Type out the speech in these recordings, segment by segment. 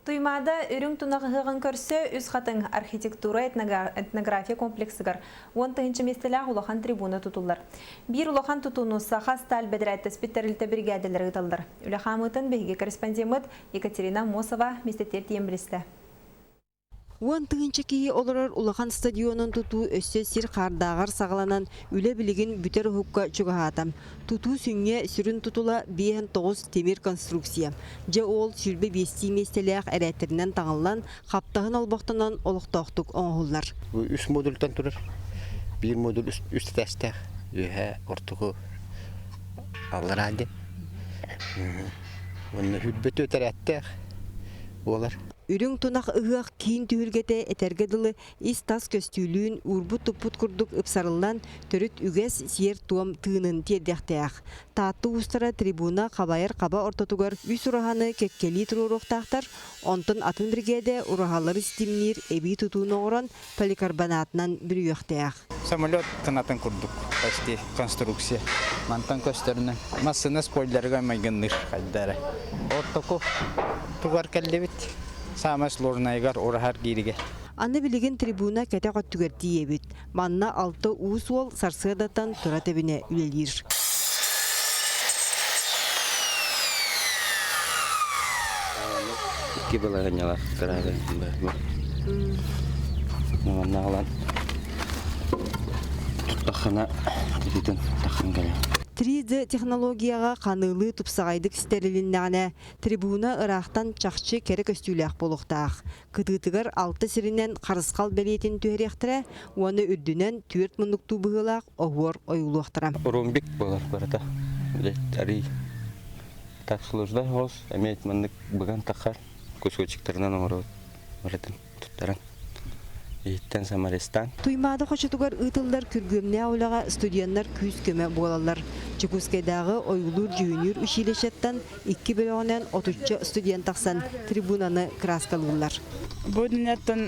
Туймада үрүң тунағығын көрсі үз қатын архитектура этнография комплексігір 10-інші местелі улахан трибуна тұтулар. Bir улахан тұтуну саха сталь бәдірәтті спиттерілті бригадалары ұталдар. Үлахамытын бәйге корреспондент Екатерина Мосова местеттер тиембілісті. 10-інші кейі оларар улахан стадионын тұту өссө сир қардағар сағаланан үлі білігін бүтер хукка чуғатам. Тұту сүнге сүрін тұтула 5-9 темір конструкция. Же ол сүрбе бести местеліғ әрәттерінен таңылан қаптағын албақтынан олықтақтық оңғылар. Үш модультан тұрыр. Bir modul üst testək. Ortuğu alır aldı. Onu hübbet öter ettək. Olar. Үрің тұнақ ұғақ кейін түйілгеті әтергеділі ис тас көстүйлүүн урбут-туппут күрдік ұпсарылан түріт үгес сиер туам тыынын тердяқтаяқ. Таатты ұстара трибуна қабайыр қаба ортотугар үс ұраханы кеккели тұруруқтақтар, онтын атын біргеде ұрахалары стимнир әбей тұтуыны оран поликарбонатынан бүріяқтаяқ. Самолет тынатын күрдік, почти конструкция. Мантан көстерінің массына спойлерға майгынныр қалдары. Ортоку туғар кәлді бит. Самый сложный игр урахар кириге. Анны билеген трибуна кәтә қаттүгәрті ебет. Манна алты уыс ол сарсыдаттан тұра тәбіне үлелер. Iki belah nyala terakhir. Mana alat tutaqana ditun taqangala. 3D технологияға қанылы тұпсағайдық стериліннәне трибуна ырақтан чақчы кәрі көстүләқ болуқтақ. Кытытығыр 6 сирінен қарысқал бәлетін түйеректірі, оны үрдінен 4 мұндықту бұғылақ оғыр ойылуқтыра. Ромбик болар барата. Әри таксылыжда ғыз, әмейт мұндық бұған тақар көсөчіктерінен оғыр баратын тұттаран. Еттен Самарестан. Туймады қошытығар ұтылдар күргөмне аулаға студиянлар күйіз көмі болалар. Чекускайдағы ойылур жүйінер үшілешеттен 2 бөлігінен 30 студент тақсан трибунаны краскалылар. Бұл дүниеттен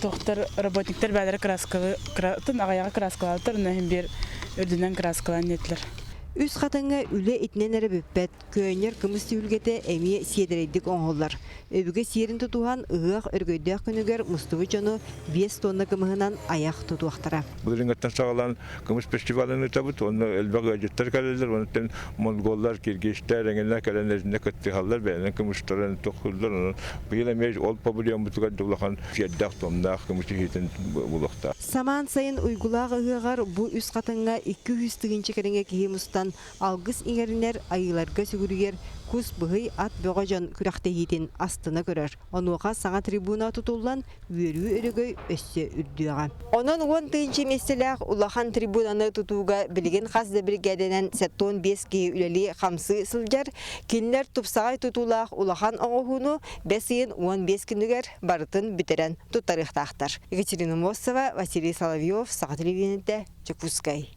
тоқтар работниктер бәдері ағаяға краскалалар, нөхін бір үрдінен краскалан етілер. Үз қатыңа үлі етінен әрі бүппәт, көйнер кымыз түйілгеті әмие седірейдік оңғылар. Өбіге сиерін тұтуған ұғақ өргөйдіғ күнігер мұстығы жону 5 тонна кымығынан аяқ тұтуақтара. Бұдырын ғаттан сағалан кымыз фестивалыны табыт, оны әлбағы әжеттер кәлелер, онытын монголлар, киргештер, әңгенлер кәленлерінде көтті қалдар, бәйінен кымызтарын тұқылдар. Бұйыл әмей ол пабылиян бұтыға дұлақан фияддақ томнақ кымызты хейтін бұлықта. Саман сайын ұйгулағы ұғығар бұ үз қатыңа 200 тігінші кәріңе кейімістан алгыс иңерінер айыларға сүгірігер күз бұғый ат бөғажан күрәқті етін астына көрір. Онуға саңа трибуна тұтулан өрі өрігөй өссі үрдіға. Онын 10-інші местеләқ улахан трибунаны тұтуға білген қазды бригаденен 7-5 кей үлелі қамсы сылжар, кенлер тұпсағай тұтулақ улахан оңығыны 5-15 күнігер барытын бітерен тұттарықтақтар. Екатерина Мосова, Василий Соловьев, Саға телевизионында Чекускай.